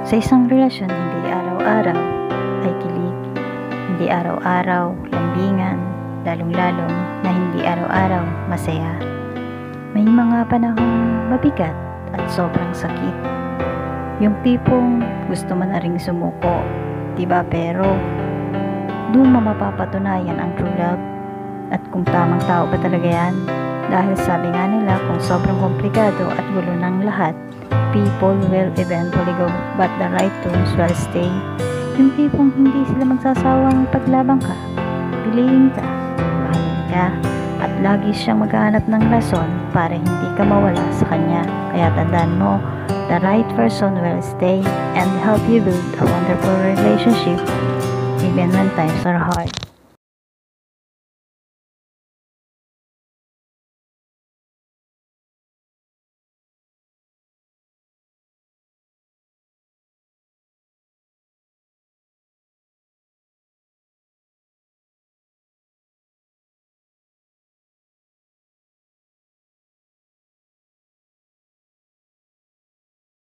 Sa isang relasyon, hindi araw-araw ay kilig, hindi araw-araw lambingan, lalong-lalong na hindi araw-araw masaya. May mga panahong mabigat at sobrang sakit. Yung tipong gusto mo na ring sumuko, diba? Pero doon mo mapapatunayan ang true love at kung tamang tao ba talaga yan. Dahil sabi nga nila, kung sobrang komplikado at gulo ng lahat, people will eventually go, but the right ones will stay. Yung tipong hindi sila magsasawang paglabang ka, piliin ka, mahalin ka, at lagi siyang maghahanap ng rason para hindi ka mawala sa kanya. Kaya tandaan mo, the right person will stay and help you build a wonderful relationship even when times are hard.